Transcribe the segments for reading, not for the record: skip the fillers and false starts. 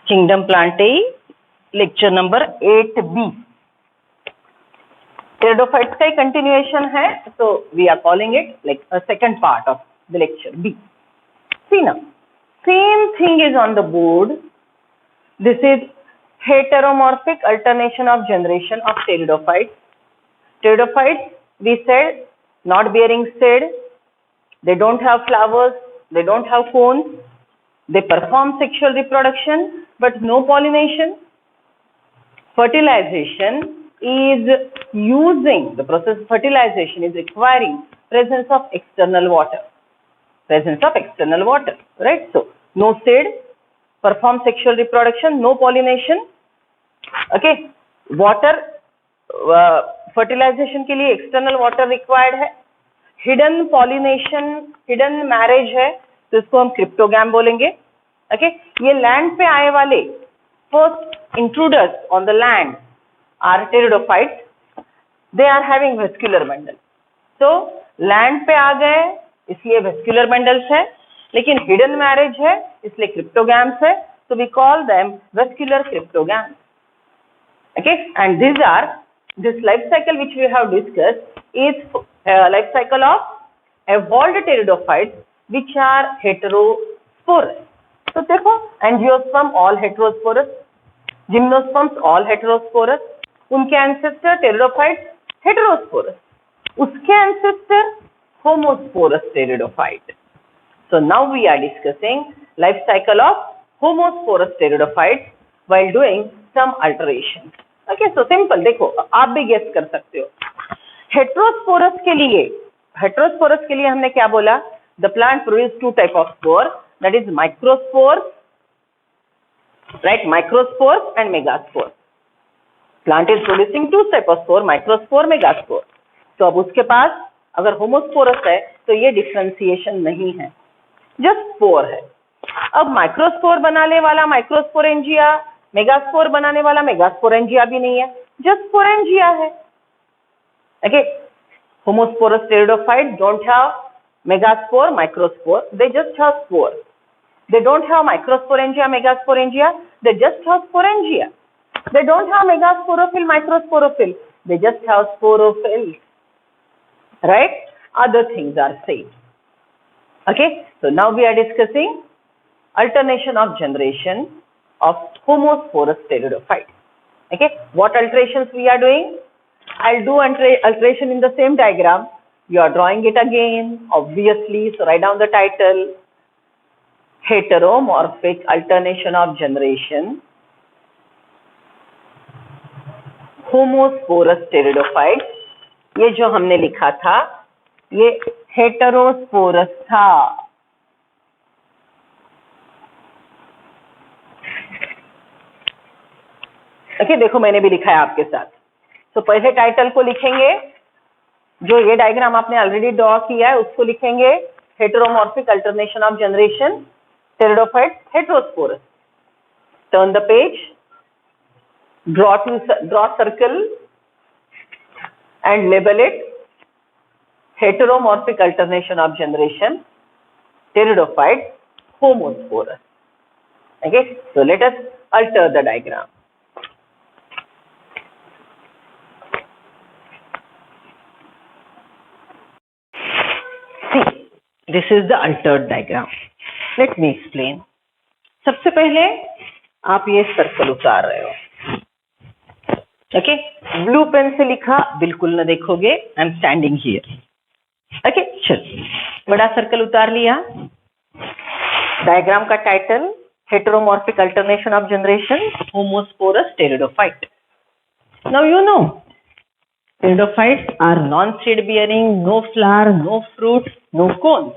Kingdom Plantae, lecture number 8B. Pteridophytes का continuation है, so we are calling it like a second part of the lecture B. See now, same thing is on the board. This is heteromorphic alternation of generation of pteridophytes. Pteridophytes, we said, not bearing seed, they don't have flowers, they don't have cones, they perform sexual reproduction but no pollination. Fertilization is using, the process of fertilization is requiring presence of external water. Presence of external water, right? So, no seed, perform sexual reproduction, no pollination. Okay, water, fertilization के लिए external water required है. Hidden pollination, hidden marriage है, तो इसको हम cryptogam बोलेंगे. Okay, ये land पे आए वाले first intruders on the land are pteridophytes. They are having vascular bundle. So land पे आ गए इसलिए vascular bundles है, लेकिन hidden marriage है इसलिए cryptogams है. So we call them vascular cryptogams. Okay, and these are, this life cycle which we have discussed is life cycle of evolved pteridophytes which are heterosporous. So देखो, angiosperm all heterosporous, gymnosperms all heterosporous, उनके ancestor pteridophytes heterosporous, उसके ancestor homosporous pteridophyte. So now we are discussing life cycle of homosporous pteridophytes while doing some alterations. Okay, so simple, देखो आप भी guess कर सकते हो. Heterosporous के लिए हमने क्या बोला? The plant produces two type of spore, that is microspores, right? Microspores and megaspores. Plant is producing two type of spore, microspore, megaspore. तो अब उसके पास अगर होमोस्पोरस है तो ये डिफरेंशिएशन नहीं है, जस्ट स्पोर है. अब माइक्रोस्पोर बनाने वाला माइक्रोस्पोरेंजिया, मेगास्पोर बनाने वाला मेगास्पोरेंजिया भी नहीं है, जस्ट स्पोरेंजिया है. Okay, homosporous pteridophytes don't have megaspore, microspore, they just have spore. They don't have microsporangia, megasporangia, they just have sporangia. They don't have megasporophyll, microsporophyll, they just have sporophyll. Right? Other things are same. Okay, so now we are discussing alternation of generation of homosporous pteridophytes. Okay, what alterations we are doing? I'll do alteration in the same diagram. You are drawing it again, obviously. So write down the title. Heteromorphic alternation of generation. Homosporous pteridophytes. ये जो हमने लिखा था, ये heterosporous था. Okay, देखो मैंने भी लिखा है आपके साथ. तो पहले टाइटल को लिखेंगे, जो ये डायग्राम आपने ऑलरेडी ड्रॉ किया है उसको लिखेंगे heteromorphic alternation of generation pteridophytes heterosporous. Turn the page, draw circle and label it heteromorphic alternation of generation pteridophytes homosporous. Okay, so let us alter the diagram. This is the altered diagram. Let me explain. सबसे पहले आप ये circle उतार रहे हो. Okay, blue pen से लिखा बिल्कुल न देखोगे. I am standing here. Okay, चल बड़ा सर्कल उतार लिया. डायग्राम का title heteromorphic alternation of generation homosporous pteridophyte. Now you know pteridophytes are non-seed bearing, no flower, no fruit, no cones.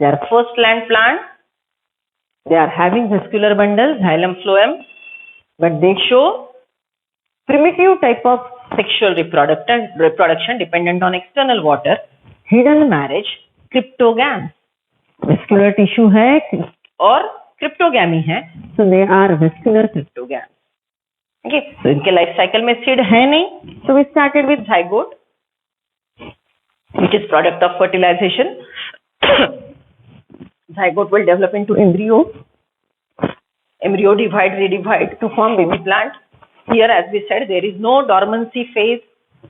They are first land plant. They are having vascular bundles, xylem, phloem, but they show primitive type of sexual reproduction dependent on external water, hidden marriage, cryptogams. Vascular tissue है और cryptogamy है, so they are vascular cryptogams. Okay, so इनके life cycle में seed है नहीं, so we started with zygote, which is product of fertilization. Zygote will develop into embryo. embryo divide, redivide to form baby plant. Here, as we said, there is no dormancy phase,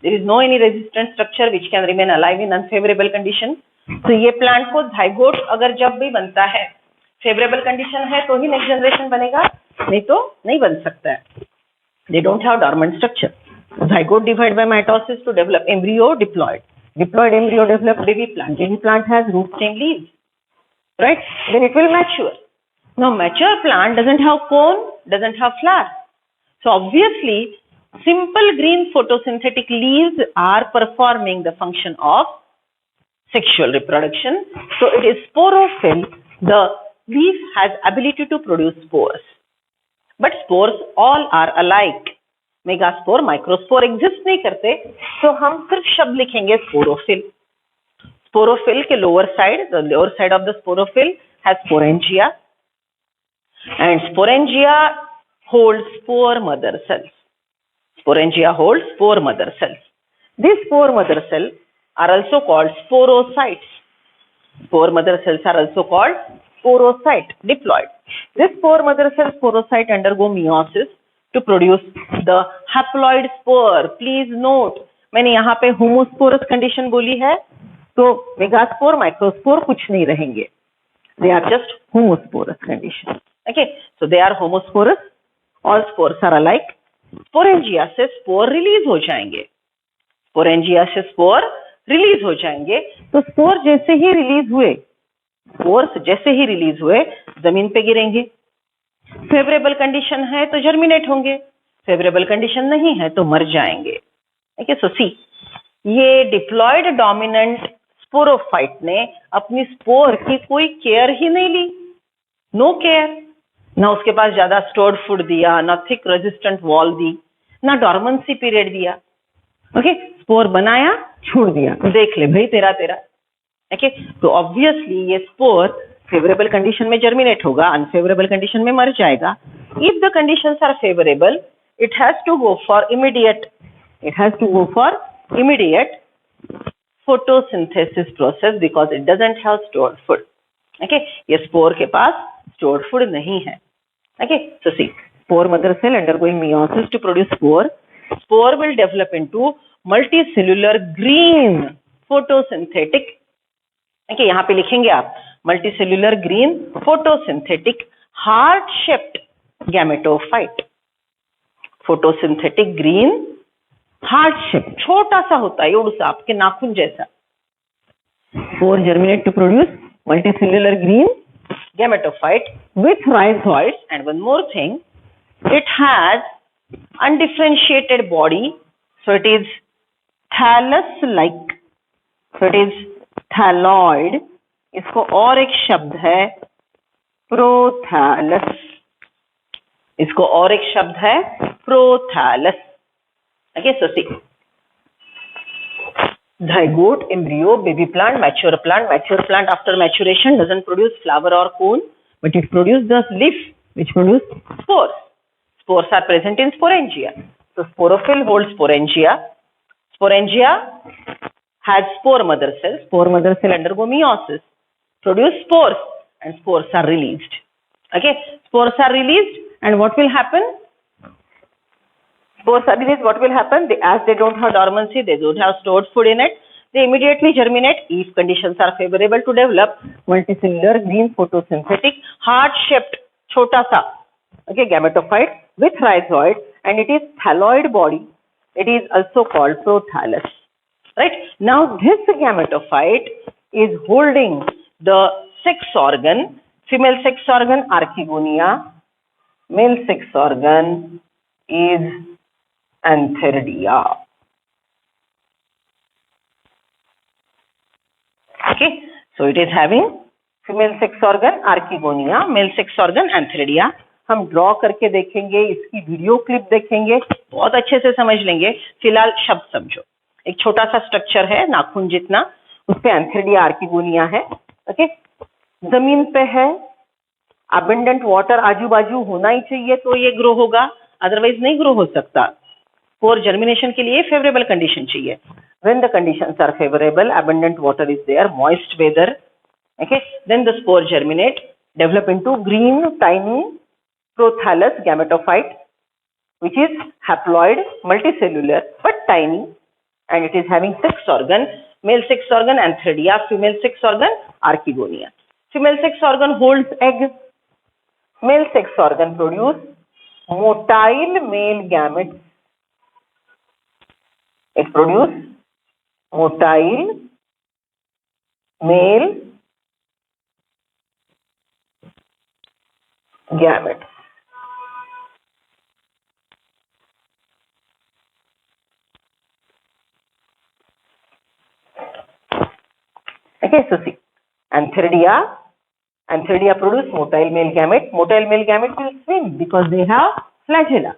there is no any resistant structure which can remain alive in unfavorable condition. So ये plant को zygote अगर जब भी बनता है, favorable condition है तो ही next generation बनेगा, नहीं तो नहीं बन सकता है. They don't have dormant structure. Zygote divide by mitosis to develop embryo diploid. Diploid embryo develop baby plant. Baby plant has root stem leaves, right? Then it will mature. Now mature plant doesn't have cone, doesn't have flower. So obviously simple green photosynthetic leaves are performing the function of sexual reproduction. So it is sporophyll. The leaf has ability to produce spores. But spores all are alike. Megaspore microspore exist नहीं करते, तो हम सिर्फ शब्द लिखेंगे sporophyll. Sporophyll के lower side of the sporophyll has sporangia, and sporangia holds spore mother cells. Sporangia holds spore mother cells. These spore mother cells are also called sporocytes. Spore mother cells are also called sporocyte diploid. This spore mother cell sporocyte undergo meiosis to produce the haploid spore. Please note, मैंने यहाँ पे homosporous condition बोली है, तो megaspore microspore कुछ नहीं रहेंगे. They are just homosporous condition. Okay, so they are homosporous. All spores are alike. Sporangia से स्पोर रिलीज हो जाएंगे. स्पोरेंजिया से स्पोर रिलीज हो जाएंगे, तो स्पोर जैसे ही रिलीज हुए, स्पोर्स जैसे ही रिलीज हुए जमीन पे गिरेंगे. फेवरेबल कंडीशन है तो जर्मिनेट होंगे, फेवरेबल कंडीशन नहीं है तो मर जाएंगे. ठीक है, सो सी, ये डिप्लॉयड डोमिनेंट स्पोरोफाइट ने अपनी स्पोर की कोई केयर ही नहीं ली. No care. ना उसके पास ज्यादा स्टोर्ड फूड दिया, ना थिक रेजिस्टेंट वॉल दी, ना डॉर्मेंसी पीरियड दिया. ओके, स्पोर बनाया, छोड़ दिया, देख ले भाई तेरा. ओके, तो ऑब्वियसली ये स्पोर फेवरेबल कंडीशन में जर्मिनेट होगा, अनफेवरेबल कंडीशन में मर जाएगा. If the conditions are favourable, it has to go for immediate photosynthesis process because it doesn't have stored food. Okay, ये स्पोर के पास stored food नहीं है. Okay, so see, spore mother cell undergoing meiosis to produce spore. Spore will develop into multicellular green photosynthetic. Okay, यहाँ पे लिखेंगे आप multicellular green photosynthetic heart-shaped gametophyte. Photosynthetic green heart-shaped, छोटा सा होता है, योड़ सा आपके नाखून जैसा. Spore germinate to produce multicellular green gametophyte with rhizoids, and one more thing, it has undifferentiated body, so it is thallus-like, so it is thalloid. इसको और एक शब्द है प्रोथैलस. इसको और एक शब्द है prothallus. Okay, so see, zygote, embryo, baby plant, mature plant. Mature plant after maturation doesn't produce flower or cone, but it produces the leaf which produce spores. Spores are present in sporangia. So sporophyll holds sporangia. Sporangia has spore mother cell. Spore mother cell undergo meiosis, produce spores, and spores are released. Okay, spores are released, and what will happen? Spores are released, what will happen? As they don't have dormancy, they don't have stored food in it, they immediately germinate if conditions are favorable to develop multicellular green photosynthetic heart-shaped chota sa, okay, gametophyte with rhizoid, and it is thalloid body. It is also called prothallus. Right? Now this gametophyte is holding the sex organ, female sex organ archegonia, male sex organ is antheridia. Okay, so it is having female sex organ archegonia, male sex organ antheridia. हम draw करके देखेंगे, इसकी video clip देखेंगे, बहुत अच्छे से समझ लेंगे. फिलहाल शब्द समझो. एक छोटा सा स्ट्रक्चर है नाखून जितना, उस पे एंथेरिडिया आर्किगोनिया है. ओके, जमीन पे है, अबंडेंट वाटर आजू बाजू होना ही चाहिए तो ये ग्रो होगा, अदरवाइज नहीं ग्रो हो सकता. स्पोर जर्मिनेशन के लिए फेवरेबल कंडीशन चाहिए. When the conditions are favorable, abundant water is there, moist weather, okay, then the spore germinate, develop into green tiny Prothallus gametophyte, which is haploid, multicellular, but tiny, and it is having 6 organs. Male 6 organ Antheridia, female 6 organ Archegonia. Female 6 organ holds egg. Male 6 organ produce motile male gametes. It produces motile male gametes. Okay, so see, Antheridia produce motile male gamete. Motile male gamete will swim because they have flagella,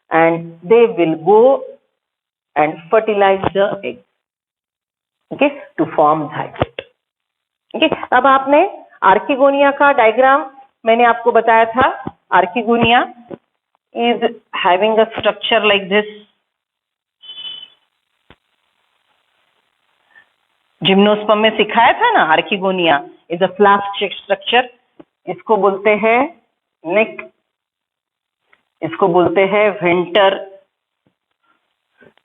and they will go and fertilize the egg, okay, to form zygote. Okay, अब आपने archegonia का diagram मैंने आपको बताया था. Archegonia is having a structure like this. Gymnosperm में सिखाया था ना, archegonia is a flask shape structure. इसको बोलते हैं नेक, इसको बोलते हैं वेंटर.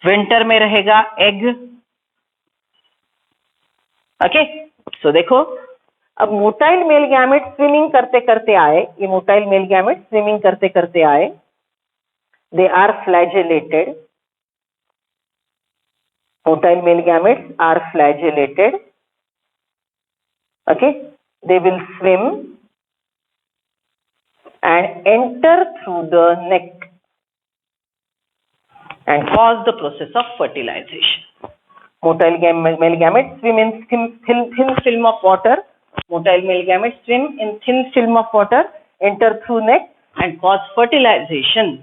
वेंटर में रहेगा एग. ओके, सो देखो, अब मोटाइल मेल गैमेट स्विमिंग करते करते आए. ये मोटाइल मेल गैमेट स्विमिंग करते करते आए. They are flagellated. Motile male gametes are flagellated. Okay, they will swim and enter through the neck and cause the process of fertilization. Motile male gametes swim in thin film of water. Motile male gametes swim in thin film of water, enter through neck and cause fertilization.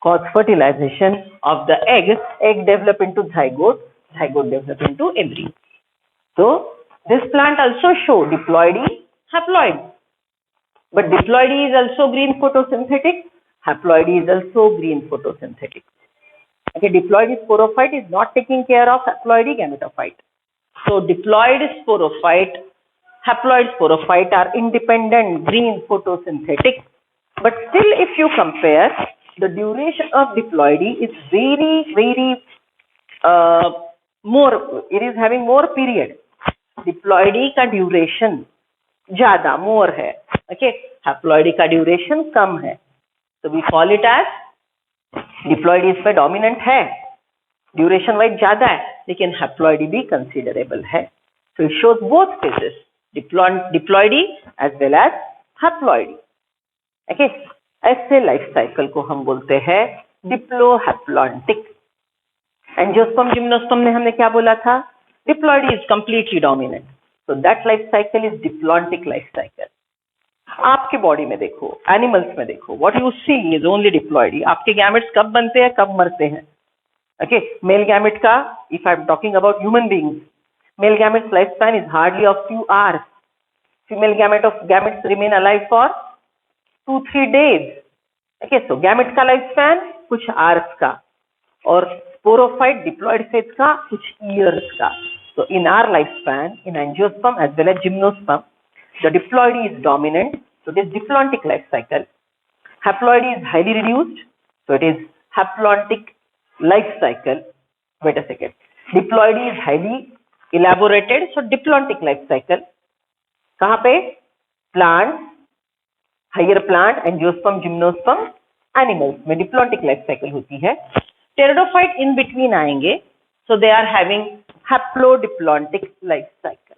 Of the egg. Egg develop into zygote. Zygote develop into embryo. So this plant also show diploidy, haploid. But diploidy is also green photosynthetic. Haploidy is also green photosynthetic. Okay, diploid sporophyte is not taking care of haploidy gametophyte. So diploid sporophyte, haploid sporophyte are independent green photosynthetic. But still, if you compare, the duration of diploidy is very more. It is having more period. Diploidy का duration ज्यादा more है. Okay, haploidy का duration कम है. So we call it as diploidy इसमें dominant है, duration wise ज्यादा है, लेकिन haploidy भी considerable है. So it shows both phases, diploidy as well as haploidy. Okay, ऐसे लाइफ साइकिल को हम बोलते हैं डिप्लोहैप्लॉन्टिक. एंजियोस्पर्म जिम्नोस्पर्म में हमने क्या बोला था? Diploidy is completely dominant. So that life cycle is diplontic life cycle. आपके बॉडी में देखो, एनिमल्स में देखो, what you see is only diploidy. आपके गैमेट्स कब बनते हैं, कब मरते हैं? ओके, मेल गैमेट का, if I am talking about human beings, male gametes life span is hardly of few hours. Female gametes remain alive for 2-3 days. Okay, so gamete का life span कुछ hours का, और sporophyte diploid phase का कुछ years का. So in our lifespan, in angiosperm as well as gymnosperm, the diploidy is dominant, so it is diplontic life cycle. Haploidy is highly reduced, so it is haplontic life cycle. Wait a second. Diploidy is highly elaborated, so diplontic life cycle. कहाँ पे? Plants, higher plant, angiosperm, gymnosperm, animals में diplontic life cycle होती है. Pteridophyte in between आएंगे, so they are having haplodiplontic life cycle.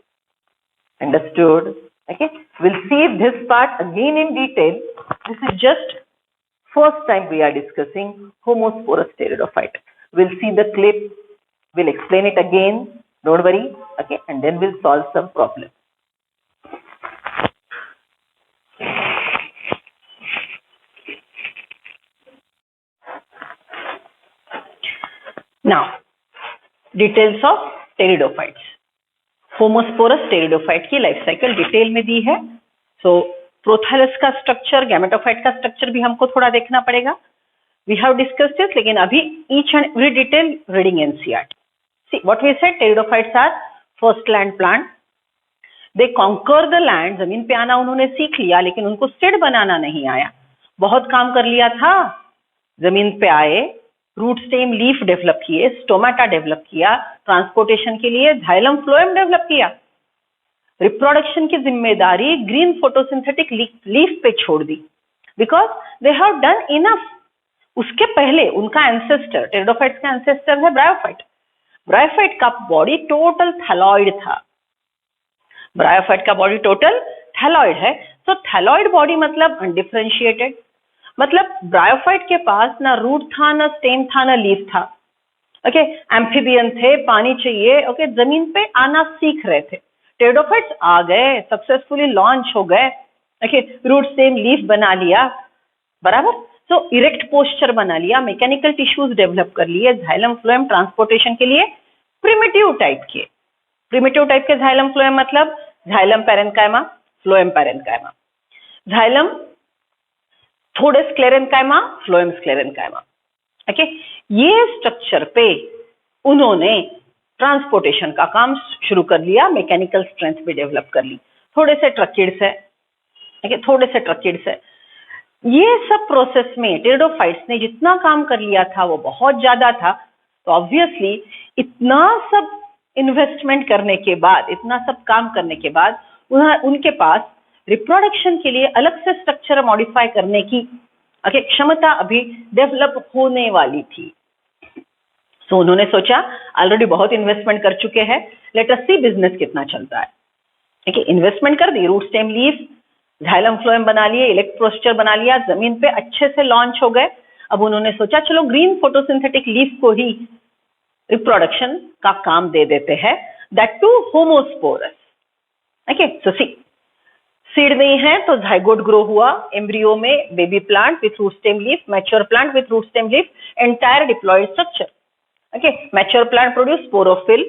Understood? Okay, we'll see this part again in detail. This is just first time we are discussing homosporous pteridophyte. We'll see the clip, we'll explain it again, don't worry. Okay, and then we'll solve some problem. Now, details of pteridophytes. Homosporous pteridophyte की life cycle detail में दी है. सो prothallus का structure, gametophyte का structure भी हमको थोड़ा देखना पड़ेगा. वी हैव डिस्कस्ड दिस, लेकिन अभी each and every detail reading NCERT. See what we said, pteridophytes are first land plant. They conquer the land. जमीन पे आना उन्होंने सीख लिया, लेकिन उनको सीड बनाना नहीं आया. बहुत काम कर लिया था, जमीन पे आए, रूट स्टेम लीफ डेवलप किए, स्टोमेटा डेवलप किया, ट्रांसपोर्टेशन के लिए जाइलम फ्लोएम डेवलप किया, रिप्रोडक्शन की जिम्मेदारी ग्रीन फोटोसिंथेटिक लीफ पे छोड़ दी, because they have done enough. उसके पहले उनका एंसेस्टर, टेरिडोफाइट्स का एंसेस्टर है ब्रायोफाइट। ब्रायोफाइट का बॉडी टोटल थैलॉइड था। ब्रायोफाइट का बॉडी टोटल थैलॉइड है। तो थैलॉइड बॉडी मतलब अनडिफरेंशिएटेड, मतलब ब्रायोफाइट के पास ना रूट था, ना स्टेम था, ना लीफ था। ओके, एम्फीबियन थे, पानी चाहिए, ओके, जमीन पे आना सीख रहे थे। टेरिडोफाइट्स आ गए, सक्सेसफुली लॉन्च हो गए, ओके, रूट स्टेम लीफ बना लिया, बराबर। तो इरेक्ट पोस्चर बना लिया, मैकेनिकल टिश्यूज डेवलप कर लिए, जाइलम फ्लोएम ट्रांसपोर्टेशन के लिए प्रिमिटिव टाइप के। प्रिमिटिव टाइप के जाइलम फ्लोएम मतलब xylem parenchyma, phloem parenchyma. Xylem थोड़े स्क्लेरेन्काइमा, फ्लोएम स्क्लेरेन्काइमा। ओके, ये स्ट्रक्चर पे उन्होंने ट्रांसपोर्टेशन का काम शुरू कर लिया, मैकेनिकल स्ट्रेंथ भी डेवलप कर ली। थोड़े से ट्रकिड्स है, थोड़े से ट्रकिड्स है। ये सब प्रोसेस में टेरिडोफाइट्स ने जितना काम कर लिया था वो बहुत ज्यादा था। तो ऑब्वियसली इतना सब इन्वेस्टमेंट करने के बाद, इतना सब काम करने के बाद उनके पास रिप्रोडक्शन के लिए अलग से स्ट्रक्चर मॉडिफाई करने की क्षमता अभी डेवलप होने वाली थी। तो उन्होंने सोचा ऑलरेडी बहुत इन्वेस्टमेंट कर चुके हैं, लेट अस सी बिजनेस कितना चलता है। ठीक है, इन्वेस्टमेंट कर दी, root stem leaf, xylem phloem बना लिए, इलेक्ट पोस्चर बना लिया, जमीन पे अच्छे से लॉन्च हो गए। अब उन्होंने सोचा चलो ग्रीन फोटोसिंथेटिक लीफ को ही रिप्रोडक्शन का काम दे देते हैं, that to homosporous. Okay, so see, seed नहीं है तो जाइगोट ग्रो हुआ, एम्ब्रियो में baby plant with root stem leaf, mature plant with root stem leaf, entire diploid structure. Okay, mature plant produce sporophyll,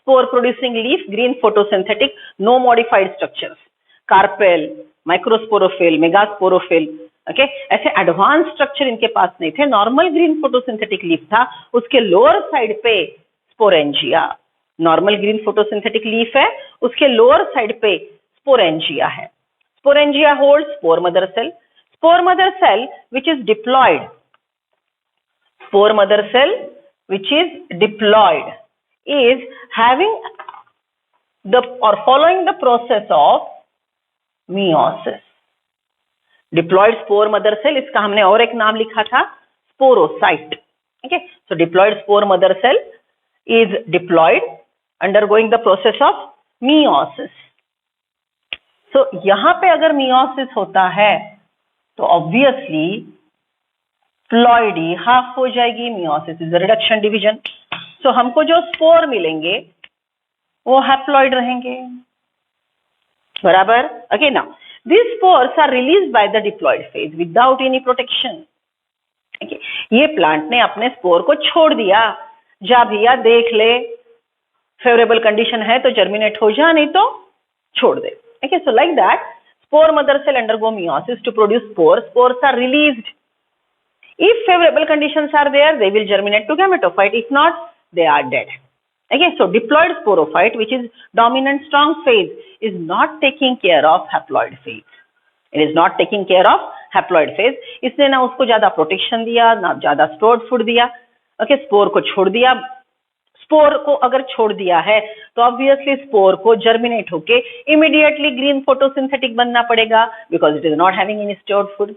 spore producing leaf, green photosynthetic, no modified structures, carpel, microsporophyll, megasporophyll. Okay, ऐसे advance structure इनके पास नहीं थे। Normal green photosynthetic leaf था, उसके lower side पे sporangia, normal green photosynthetic leaf है, उसके लोअर साइड पे स्पोरेंजिया है। Sporangia hold spore mother cell, spore mother cell which is diploid, spore mother cell which is diploid is having the or following the process of meiosis. Diploid spore mother cell, इसका हमने और एक नाम लिखा था sporocyte. Okay, so diploid spore mother cell is diploid, undergoing the process of meiosis. So यहाँ पे अगर meiosis होता है तो obviously प्लॉइडी हाफ हो जाएगी। meiosis is a reduction division. तो हमको जो स्पोर मिलेंगे वो हैप्लॉइड रहेंगे, बराबर। Okay, now this spores are released by the diploid phase without any protection. ये प्लांट ने अपने स्पोर को छोड़ दिया, जा भैया देख ले, फेवरेबल कंडीशन है तो जर्मिनेट हो जा, नहीं तो छोड़ दे। Okay, so like that spore mother cell undergo meiosis to produce spores. Spores are released. If favorable conditions are there, they will germinate to gametophyte. If not, they are dead. Okay, so diploid sporophyte, which is dominant strong phase, is not taking care of haploid phase. It is not taking care of haploid phase. इसने ना उसको ज्यादा protection दिया, ना ज्यादा stored food दिया। Okay, spore को छोड़ दिया। स्पोर को अगर छोड़ दिया है तो ऑब्वियसली स्पोर को जर्मिनेट होके इमीडिएटली ग्रीन फोटोसिंथेटिक बनना पड़ेगा, because it is not having any stored food.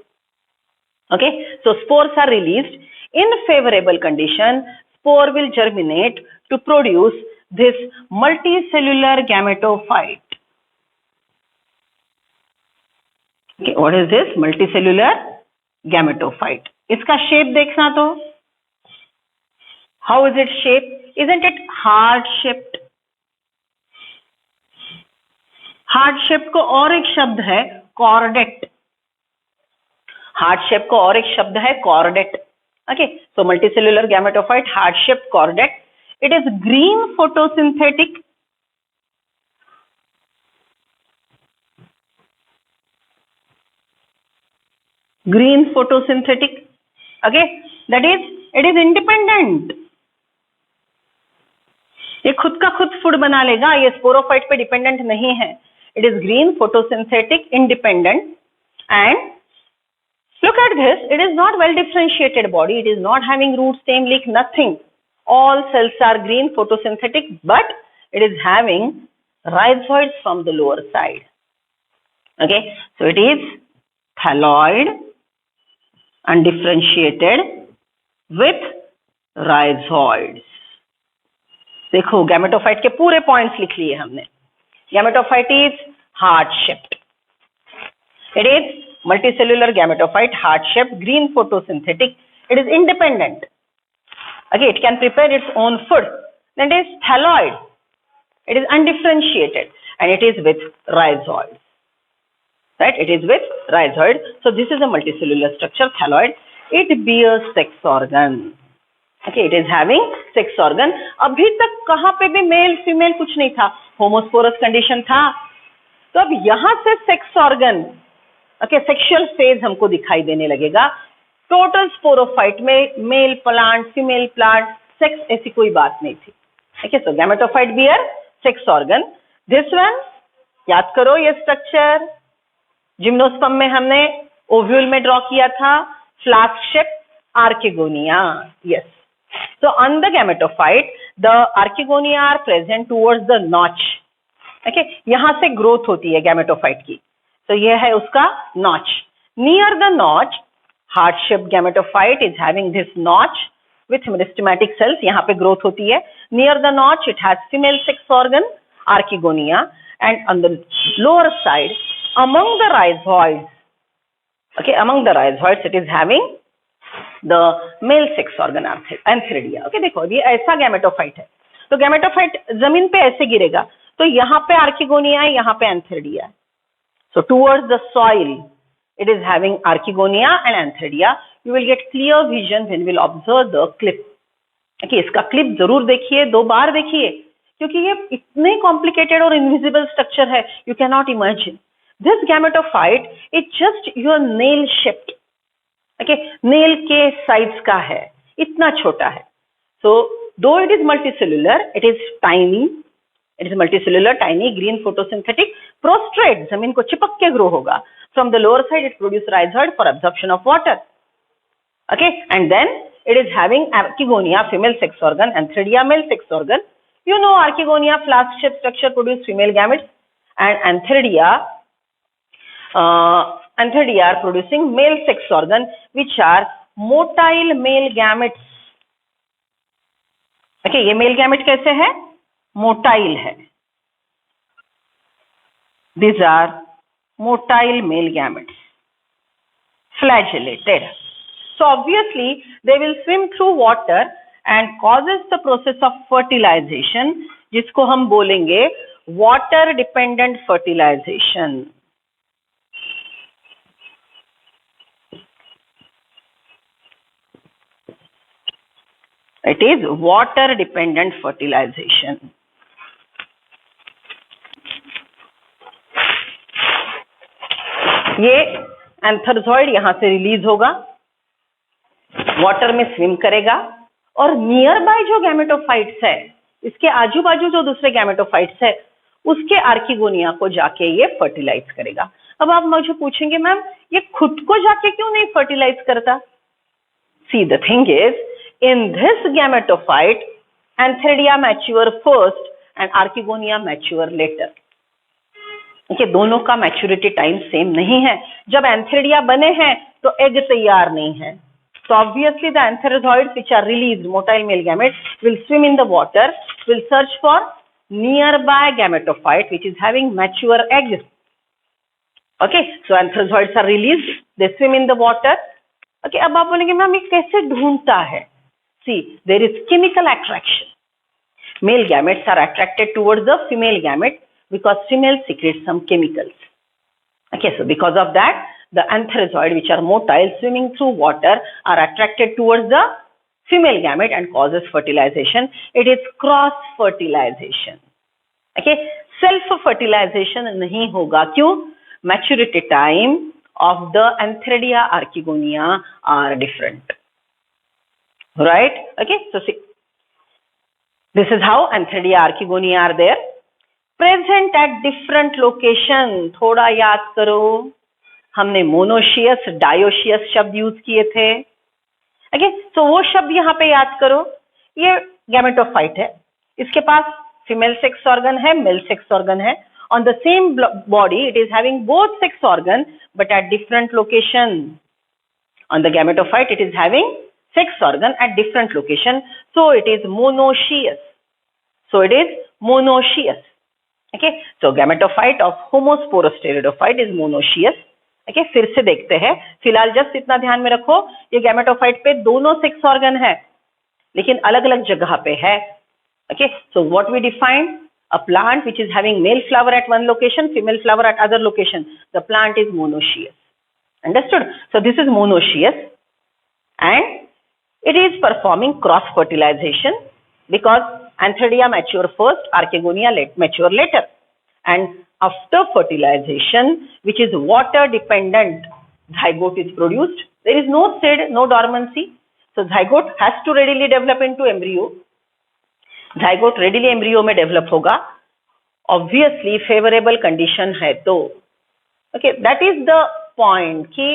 Okay, so spores are released. In favorable condition, spore will germinate to produce this multicellular gametophyte. Okay, what is this multicellular gametophyte? इसका shape देखना तो, how is it shaped? Isn't it heart shaped? Heart shaped को और एक शब्द है chordate. Heart shape को और एक शब्द है chordate. Okay, so multicellular gametophyte, heart shape, chordate. It is green photosynthetic, green photosynthetic. Okay, that is it is independent. ये खुद का खुद फूड बना लेगा, ये स्पोरोफाइट पे डिपेंडेंट नहीं है। It is green photosynthetic, independent and Look at this. It is not well differentiated body. It is not having root, stem, leaf, nothing. All cells are green, photosynthetic, but it is having rhizoids from the lower side. Okay, so it is thalloid, undifferentiated with rhizoids. देखो gametophyte के पूरे points लिख लिए हमने. Gametophyte is heart shaped. It is multicellular gametophyte, heart-shaped, green photosynthetic. It is independent. Okay, it can prepare its own food. Then it is thalloid. It is undifferentiated and it is with rhizoids. Right? It is with rhizoid. So this is a multicellular structure, thalloid. It bears sex organ. Okay, it is having sex organ. अभी तक कहाँ पे भी male female कुछ नहीं था, homosporous condition था. तो अब यहाँ से sex organ, okay, sexual phase हमको दिखाई देने लगेगा. टोटल स्पोरोफाइट में male plant, female plant, sex ऐसी कोई बात नहीं थी. Okay, so gametophyte bear sex organ. This one याद करो, ये स्ट्रक्चर जिम्नोस्पर्म में हमने ओव्यूल में ड्रॉ किया था, flask shape archegonia. Yes, so on the gametophyte the archegonia are present towards the notch. Okay, यहाँ से ग्रोथ होती है गैमेटोफाइट की. तो ये है उसका notch. Near the notch, heart-shaped gametophyte is having this notch with meristematic cells. यहाँ पे ग्रोथ होती है. Near the notch, it has female sex organ, archegonia, and on the lower side, among the rhizoids, okay, among the rhizoids, it is having the male sex organ antheridia. Okay, देखो ये ऐसा gametophyte है. तो gametophyte जमीन पे ऐसे गिरेगा, तो यहाँ पे आर्किगोनिया है, यहाँ पे antheridia. So towards the soil, it is having archegonia and antheridia. You will get clear vision when you will observe the clip. Okay, इसका क्लिप जरूर देखिए, 2 बार देखिए, क्योंकि ये इतने कॉम्प्लिकेटेड और इनविजिबल स्ट्रक्चर है, you cannot imagine. This gametophyte is just your nail shaped. Okay, nail के साइज का है, इतना छोटा है. So though it is multicellular, it is tiny. It is multicellular, tiny, green, photosynthetic, prostrate, जमीन को चिपक के ग्रो होगा. From the lower side, it produces rhizoid for absorption of water. Okay, and then it is having archegonia, female sex organ, antheridia, male sex organ. You know, archegonia, flask-shaped structure, produce female gametes, and antheridia are producing male sex organ, which are motile male gametes. Okay, ये male gamete कैसे है? Motile है. These are motile male gametes, flagellated. So obviously they will swim through water and causes the process of fertilization, जिसको हम बोलेंगे water dependent fertilization. It is water dependent fertilization. ये एंथरजॉइड यहाँ से रिलीज होगा, वाटर में स्विम करेगा, और नियर बाय जो गैमेटोफाइट्स है, इसके आजू बाजू जो दूसरे गैमेटोफाइट्स है, उसके आर्किगोनिया को जाके ये फर्टिलाइज करेगा. अब आप मुझे पूछेंगे, मैम ये खुद को जाके क्यों नहीं फर्टिलाइज करता? See the thing is, in this gametophyte, antheridia mature first and archegonia mature later. Okay, दोनों का मैच्योरिटी टाइम सेम नहीं है. जब एंथेरिडिया बने हैं तो एग तैयार नहीं है. So obviously the antherozoids which are released, motile male gametes, will swim in the water, will search for nearby gametophyte which is having mature eggs. Okay, so antherozoids are released, they swim in the water. Okay, अब आप बोलेंगे ma'am ये कैसे ढूंढता है? See, there is chemical attraction. Male gametes are attracted towards the female gamete because female secretes some chemicals. Okay, so because of that, the antherozoid which are motile swimming through water are attracted towards the female gamete and causes fertilization. It is cross fertilization. Okay, self fertilization नहीं होगा. क्यों? Maturity time of the antheridia archegonia are different. Right? Okay, so see, this is how antheridia archegonia are there, present at different location. थोड़ा याद करो, हमने monoecious, dioecious शब्द use किए थे। ओके, तो वो शब्द यहाँ पे याद करो। ये गैमेटोफाइट है, इसके पास फीमेल सेक्स ऑर्गन है, मेल सेक्स ऑर्गन है। On the same body it is having both sex organ but at different location. On the gametophyte, it is having sex organ at different location, so it is monoecious. So it is monoecious. Okay, so gametophyte of homosporous pteridophyte is monoecious. Okay, फिर से देखते हैं। फिलहाल just इतना ध्यान में रखो, ये गैमेटोफाइट पे दोनों सेक्स ऑर्गन है, लेकिन अलग अलग जगह पे है। Okay, so what we define? A plant which is having male flower at one location, female flower at other location. The plant is monoecious. Understood? So this is monoecious and it is performing cross fertilization because Antheridia mature first, Archegonia mature later. And after fertilization, which is water dependent, zygote is produced. There is no seed, no dormancy. So zygote has to readily develop into embryo. Zygote readily embryo में develop होगा. Obviously favorable condition है तो. Okay, that is the point कि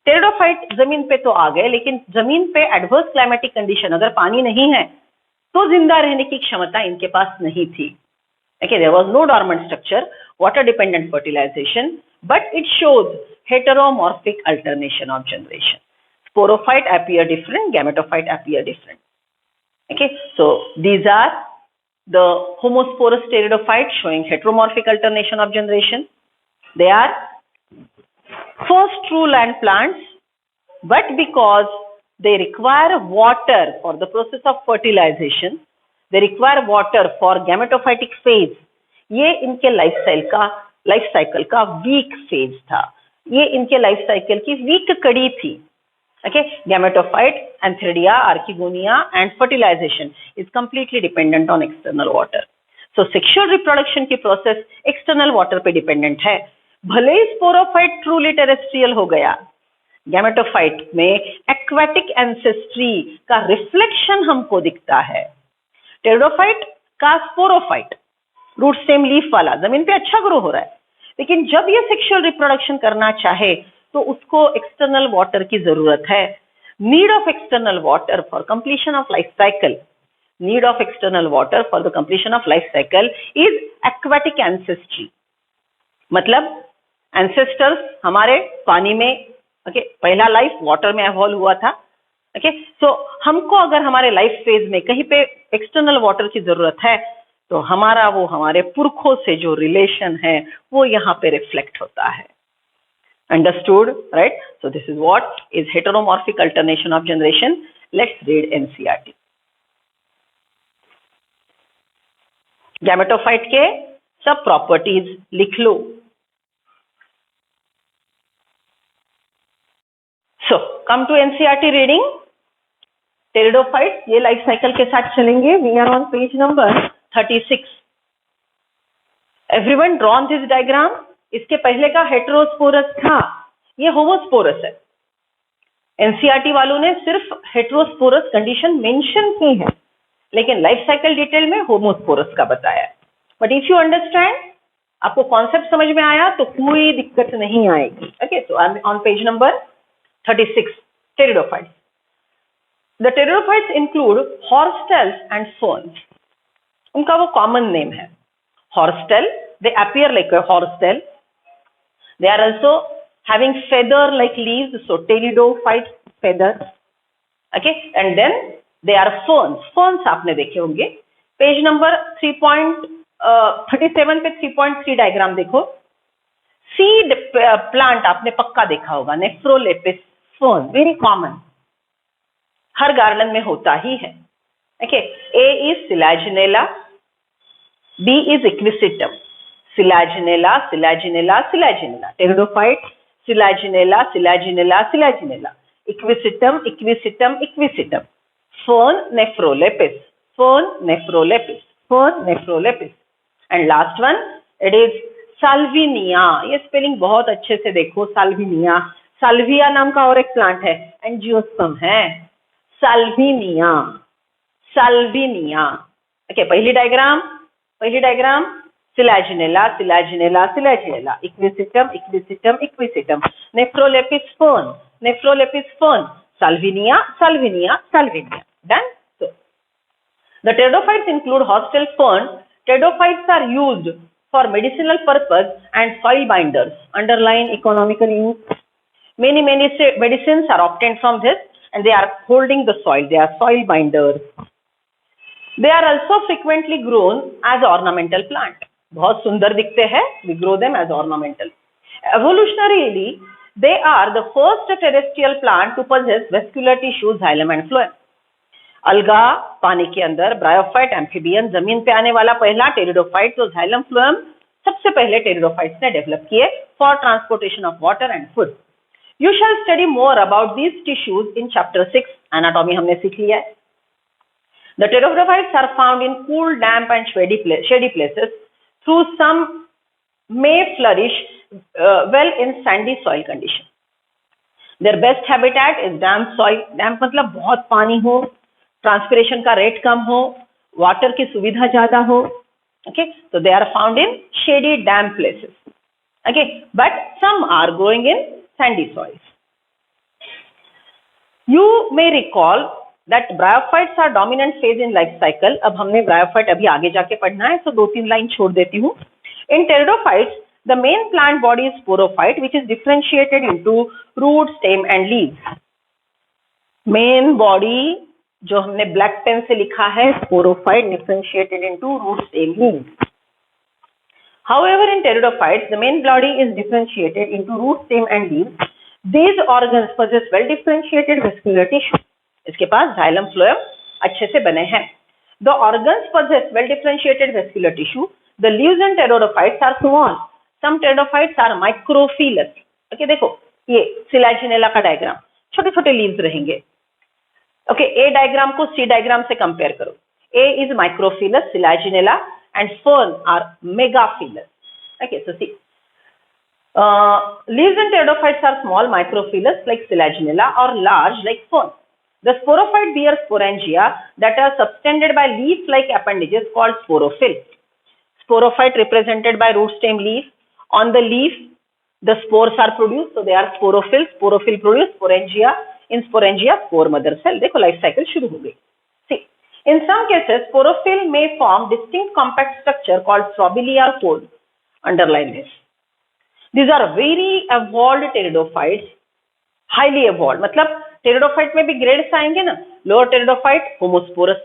pteridophyte जमीन पे तो आ गए, लेकिन जमीन पे एडवर्स क्लाइमेटिक कंडीशन, अगर पानी नहीं है तो जिंदा रहने की क्षमता इनके पास नहीं थी। Okay, there was no dormant structure, water dependent fertilization, but it shows heteromorphic alternation of generation. Sporophyte appear different, gametophyte appear different. Okay, so these are the homosporous pteridophyte showing heteromorphic alternation of generation. They are first true land plants, but because they require water for the process of fertilization, they require water for gametophytic phase. ये इनके life cycle का week phase था, ये इनके life cycle की week कड़ी थी। Okay, gametophyte, Antheridia, Archegonia and fertilization is completely dependent on external water. So sexual reproduction की process external water पे dependent है। भले ही स्पोरोफाइट ट्रूली टेरेस्ट्रियल हो गया, गैमेटोफाइट में एक्वाटिक एंसेस्ट्री का रिफ्लेक्शन हमको दिखता है। टेरिडोफाइट का स्पोरोफाइट, रूट स्टेम लीफ वाला, जमीन पे अच्छा ग्रो हो रहा है, लेकिन जब ये सेक्सुअल रिप्रोडक्शन करना चाहे तो उसको एक्सटर्नल वाटर की जरूरत है। Need of external water for completion of life cycle, need of external water for the completion of life cycle is aquatic ancestry. मतलब एंसेस्टर्स हमारे पानी में, ओके, पहला लाइफ वाटर में इवॉल्व हुआ था। ओके, सो हमको अगर हमारे लाइफ फेज में कहीं पे एक्सटर्नल वाटर की जरूरत है तो हमारे पुरखों से जो रिलेशन है वो यहाँ पे रिफ्लेक्ट होता है। Understood, right? So this is what is heteromorphic alternation of generation. Let's read NCERT. Gametophyte के सब प्रॉपर्टीज लिख लो। So, come to NCERT reading. Pteridophytes, ये लाइफ साइकिल के साथ चलेंगे। We are on page number 36. Everyone drawn this diagram? इसके पहले का हेटेरोस्पोरस था, ये होमोस्पोरस है। NCERT वालों ने सिर्फ हेटेरोस्पोरस कंडीशन मेंशन की है, लेकिन लाइफ साइकिल डिटेल में होमोस्पोरस का बताया। बट इफ यू अंडरस्टैंड, आपको कॉन्सेप्ट समझ में आया तो कोई दिक्कत नहीं आएगी। Okay, so I am on page number 36, pteridophytes. The pteridophytes include horsetails and ferns. उनका वो common name है horsetail. They appear like a horsetail. They are also having feather-like leaves, so pteridophyte feather. Okay, and then they are ferns. Ferns आपने देखे होंगे। Page number 3.37 पे 3.3 diagram देखो। Seed plant आपने पक्का देखा होगा, नेफ्रोलेपिस फर्न, वेरी कॉमन, हर गार्डन में होता ही है। Okay, A is Selaginella, B is Equisetum, Selaginella Selaginella Selaginella, pteridophyte Selaginella Selaginella Selaginella, Equisetum Equisetum Equisetum, fern Nephrolepis, fern Nephrolepis, fern Nephrolepis, and last one it is Salvinia. ये spelling बहुत अच्छे से देखो, Salvinia. Salvia नाम का और एक plant है, एंजियोस्पर्म है, साल्विनिया, साल्विनिया। ओके, पहली diagram Selaginella, Selaginella, Selaginella, Equisetum, Equisetum, Equisetum, Nephrolepis fern, Nephrolepis fern, Salvinia, Salvinia, Salvinia. Done? So, the pteridophytes include hostile fern. Pteridophytes are used for medicinal purpose and soil binders. Underline economical use. Many medicines are obtained from this, and they are holding the soil. They are soil binders. They are also frequently grown as ornamental plant. बहुत सुंदर दिखते हैं. We grow them as ornamental. Evolutionarily, they are the first terrestrial plant to possess vascular tissue, xylem and phloem. अलगा पानी के अंदर, bryophyte, amphibian, जमीन पे आने वाला पहला टेरिडोफाइट, तो xylem phloem सबसे पहले टेरिडोफाइट्स ने डेवलप किए for transportation of water and food. You shall study more about these tissues in chapter 6. Anatomy हमने सीख लिया है. The pteridophytes are found in cool, damp and shady places. Through some may flourish well in sandy soil condition. Their best habitat is damp soil. Damp मतलब बहुत पानी हो, transpiration का rate कम हो, water की सुविधा ज़्यादा हो. Okay, so they are found in shady, damp places. Okay, but some are growing in sandy soils. You may recall that bryophytes are dominant phase in life cycle. अब हमने bryophyte अभी आगे जाके पढ़ना है, so 2-3 लाइन छोड़ देती हूँ. In pteridophytes, the main plant body is sporophyte, which is differentiated into root, stem and leaves. Main body जो हमने black pen से लिखा है sporophyte, differentiated into root, stem, leaves. However, in pteridophytes, the main body is differentiated into root, stem and leaves. These organs possess well differentiated vascular tissue. इसके पास xylem phloem अच्छे से बने हैं. The organs possess well differentiated vascular tissue. The leaves in pteridophytes are small. Some pteridophytes are microphyllous. Okay, देखो ये Selaginella का diagram, छोटे छोटे लीव्स रहेंगे. Okay, A डायग्राम को C डायग्राम से कंपेयर करो. A is microphyllous, Selaginella, and fern are megaphyllous. Okay, so see. Leaves in pteridophytes are small, microphyllous like Selaginella, or large like fern. The sporophyte bears sporangia that are subtended by leaf-like appendages called sporophyll. Sporophyte represented by root, stem, leaf. On the leaf, the spores are produced, so they are sporophyll. Sporophyll produce sporangia. In sporangia, spore mother cell. देखो life cycle शुरू हो गई. See, in some cases, sporophyll may form distinct compact structure called strobili or cones. Underline this. These are very evolved pteridophytes. Highly evolved. मतलब pteridophyte में भी grades आएंगे ना. Lower pteridophyte homosporous,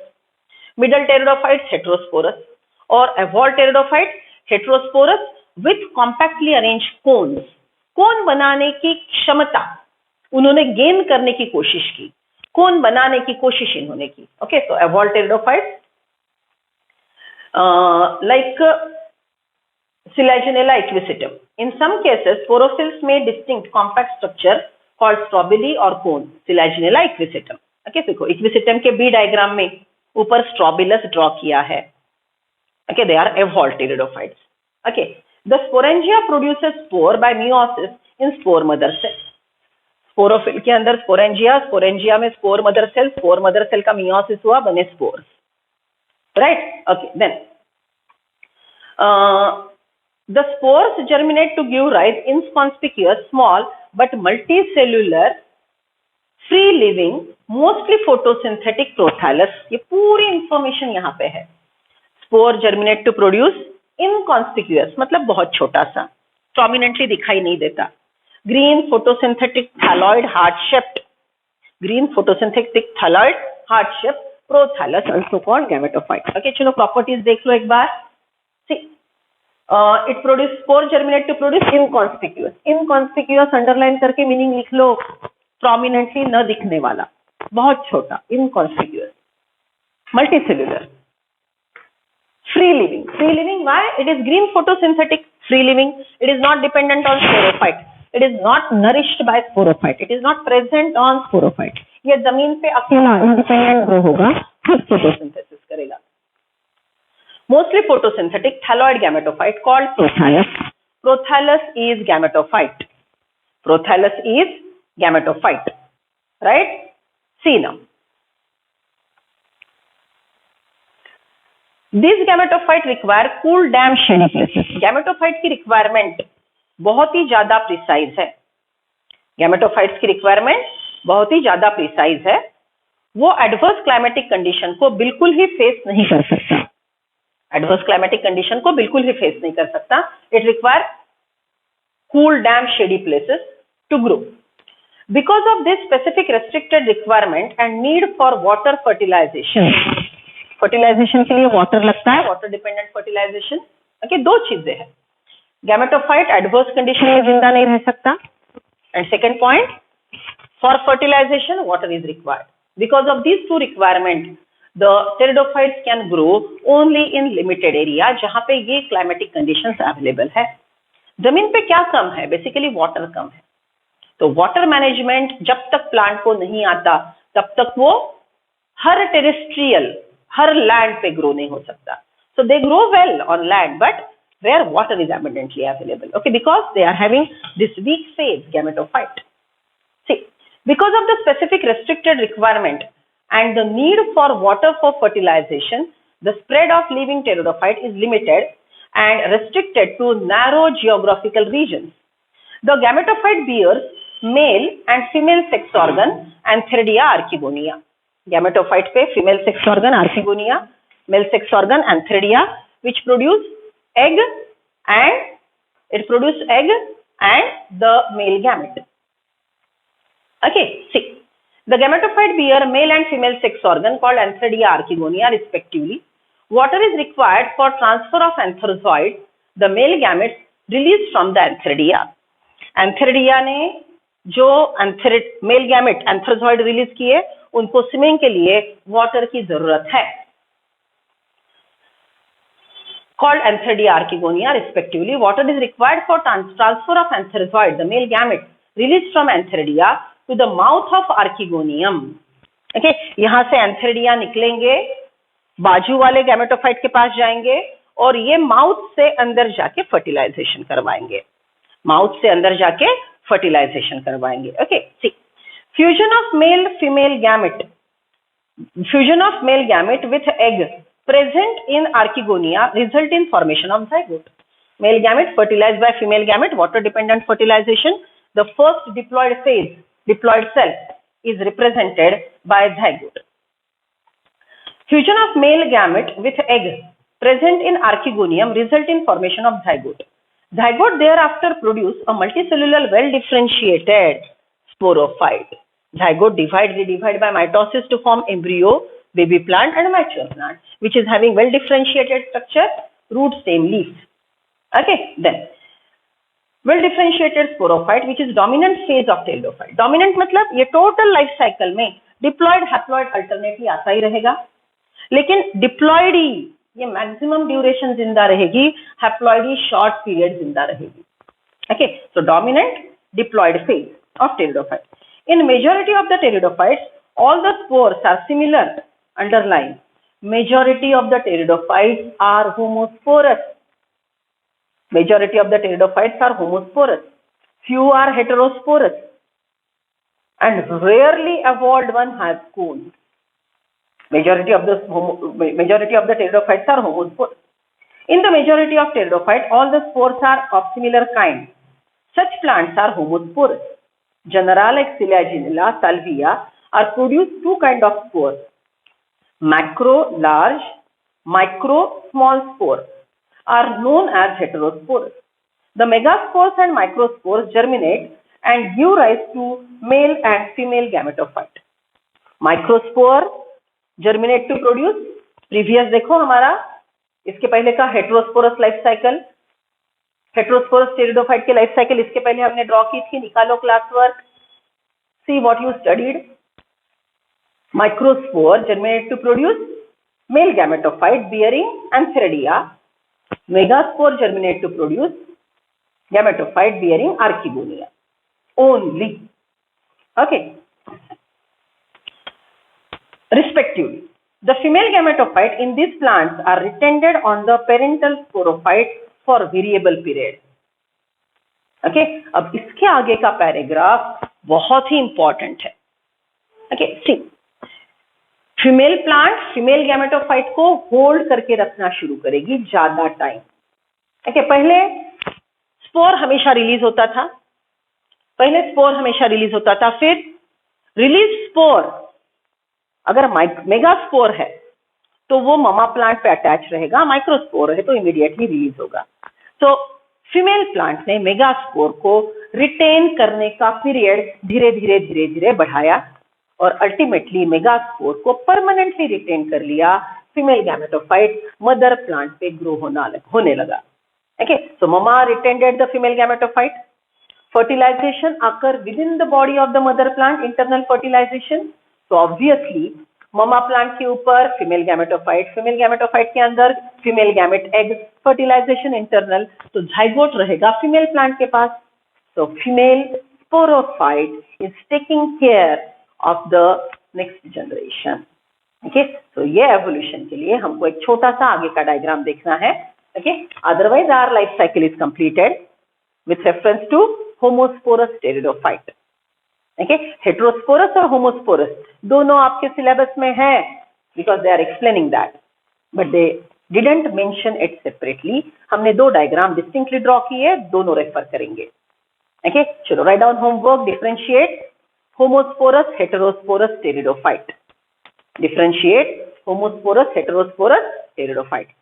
middle pteridophyte heterosporous, और evolve pteridophyte heterosporous with compactly arrange cones. Cone बनाने की क्षमता उन्होंने गेन करने की कोशिश की. कोन बनाने की कोशिश इन्होंने की. Okay, so evolve pteridophyte like Selaginella equisetum. In some cases, sporophylls may distinct compact structure called strobili or cone. Selaginella equisetum. Okay, देखो equisetum के B डायग्राम में ऊपर स्ट्रोबिलस ड्रॉ किया है. Okay, they are evolved pteridophytes. Okay, the sporangia produces spore by meiosis in spore mother cell. Sporophyll के अंदर sporangia, sporangia में spore mother cell का meiosis हुआ, बने spores. Right? Okay, then the spores germinate to give rise inconspicuous, small but multicellular, free living, mostly photosynthetic prothallus. ये पूरी information यहाँ पे है. Spore germinate to produce inconspicuous, मतलब बहुत छोटा सा, prominently दिखाई नहीं देता. Green photosynthetic thalloid heart-shaped. Green photosynthetic thalloid heart-shaped prothallus, also called gametophyte. Okay, चलो properties देख लो एक बार. See. It produce spore germinate to produce inconspicuous. Inconspicuous underline करके मीनिंग लिख लो. Prominently न दिखने वाला, बहुत छोटा, inconspicuous. Multicellular. Free living. Free living, why? It is green photosynthetic. Free living. It is not dependent on sporophyte. It is not nourished by sporophyte. It is not present on sporophyte. ये जमीन पे अकेला independent grow होगा, खुद photosynthesis करेगा. Mostly photosynthetic thalloid gametophyte called prothallus. Prothallus is gametophyte. Prothallus is gametophyte. Right? See now. This gametophyte require cool damp shady places. Gametophyte की requirement बहुत ही ज्यादा प्रिसाइज है, गैमेटोफाइट्स की रिक्वायरमेंट बहुत ही ज्यादा प्रिसाइज है। वो एडवर्स क्लाइमेटिक कंडीशन को बिल्कुल ही फेस नहीं कर सकता, एडवर्स क्लाइमेटिक कंडीशन को बिल्कुल ही फेस नहीं कर सकता। It require cool damp shady places to grow. Because of this specific restricted requirement and need for water fertilization, fertilization के लिए वाटर लगता है, वाटर डिपेंडेंट फर्टिलाइजेशन। ओके, दो चीजें हैं, गैमेटोफाइट एडवर्स कंडीशन में जिंदा नहीं रह सकता, and second point, for fertilization water is required. Because of these two requirement the pteridophytes can grow only in limited area, जहां पे ये क्लाइमेटिक कंडीशंस अवेलेबल है। जमीन पे क्या कम है, बेसिकली वाटर कम है, तो वाटर मैनेजमेंट जब तक प्लांट को नहीं आता तब तक वो हर टेरेस्ट्रियल, हर लैंड पे ग्रो नहीं हो सकता। So they grow well on land but where water is abundantly available, okay, because they are having this weak phase gametophyte. See, because of the specific restricted requirement and the need for water for fertilization, the spread of living pteridophyte is limited and restricted to narrow geographical regions. The gametophyte bears male and female sex organ Antheridia archegonia. Gametophyte पे female sex organ archegonia, male sex organ Antheridia, which produce egg and it produce egg and the male gamete. Okay, see, the gametophyte bear male and female sex organ called Antheridia archegonia respectively. Water is required for transfer of antherzoid, the male gametes released from the Antheridia. Antheridia ने जो male gamete एंथरजॉइड release किए, उनको swimming के लिए water की जरूरत है, called Antheridia archegonia respectively. Water is required for transfer of antherzoid, the male gamete released from Antheridia to the mouth of archegonium. Okay, यहाँ से Antheridia निकलेंगे, बाजू वाले गैमेटोफाइट के पास जाएंगे और ये माउथ से अंदर जाके फर्टिलाइजेशन करवाएंगे, माउथ से अंदर जाके फर्टिलाइजेशन करवाएंगे। Okay, see, fusion of male female gamete, fusion of male gamete with egg present in archegonia result in formation of zygote. Male gamete fertilized by female gamete, water dependent fertilization. The first diploid phase, diploid cell is represented by zygote. Fusion of male gamete with egg present in archegonium result in formation of zygote. Zygote thereafter produce a multicellular well differentiated sporophyte. Zygote divide by mitosis to form embryo, baby plant and mature plant, which is having well differentiated structure, root, stem, leaf. Okay, then well differentiated sporophyte which is dominant phase of pteridophyte. Dominant मतलब ये total life cycle में diploid haploid alternately आता ही रहेगा, लेकिन diploid ही ये maximum duration जिंदा रहेगी, haploid ही short period जिंदा रहेगी. Okay, so dominant diploid phase of pteridophyte. In majority of the pteridophytes, all the spores are similar. Underline, majority of the pteridophytes are homosporous. Majority of the pteridophytes are homosporous. Few are heterosporous, and rarely evolved one has cones. Majority of the pteridophytes are homosporous. In the majority of pteridophytes, all the spores are of similar kind. Such plants are homosporous. Genera like Silaginella, Salvia are produced two kind of spores. Macro large, micro small spores are known as heterospores. The megaspores and microspores germinate and give rise to male and female gametophyte. Microspore germinate to produce, previous देखो हमारा इसके पहले का heterosporous life cycle, heterosporous pteridophyte के life cycle इसके पहले हमने draw की थी, निकालो class work, see what you studied. Microspore germinate to produce male gametophyte bearing Antheridia. Megaspore germinate to produce gametophyte bearing archegonia only. Okay. Respectively, the female gametophyte in these plants are retended on the parental sporophyte for variable period. Okay, अब इसके आगे का paragraph बहुत ही important है. Okay, see. Female plant female gametophyte को hold करके रखना शुरू करेगी ज्यादा टाइम। ओके, पहले स्पोर हमेशा रिलीज होता था, फिर रिलीज स्पोर अगर मेगा स्पोर है तो वो ममा प्लांट पे अटैच रहेगा, माइक्रोस्पोर है तो इमीडिएटली रिलीज होगा। तो फीमेल प्लांट ने मेगा स्पोर को रिटेन करने का पीरियड धीरे धीरे बढ़ाया और अल्टीमेटली मेगा स्पोर को परमानेंटली रिटेन कर लिया। फीमेल गैमेटोफाइट मदर प्लांट पे ग्रो होने लगा। Okay, so mama retained the female gametophyte, fertilization occur within the body of the mother plant, internal fertilization. So obviously ममा प्लांट के ऊपर female gametophyte के अंदर female gamete egg, fertilization internal, तो zygote रहेगा फीमेल प्लांट के पास। So female sporophyte is taking care of the next generation. Okay, so ये evolution के लिए हमको एक छोटा सा आगे का डायग्राम देखना है। Okay, otherwise our life cycle is completed with reference to homosporous pteridophyte. Okay, heterosporous और homosporous दोनों आपके सिलेबस में है because they are explaining that, but they didn't mention it separately. हमने दो डायग्राम distinctly ड्रॉ किए, दोनों रेफर करेंगे। Okay, चलो write down homework, differentiate homosporous heterosporous pteridophyte. Differentiate homosporous heterosporous pteridophyte.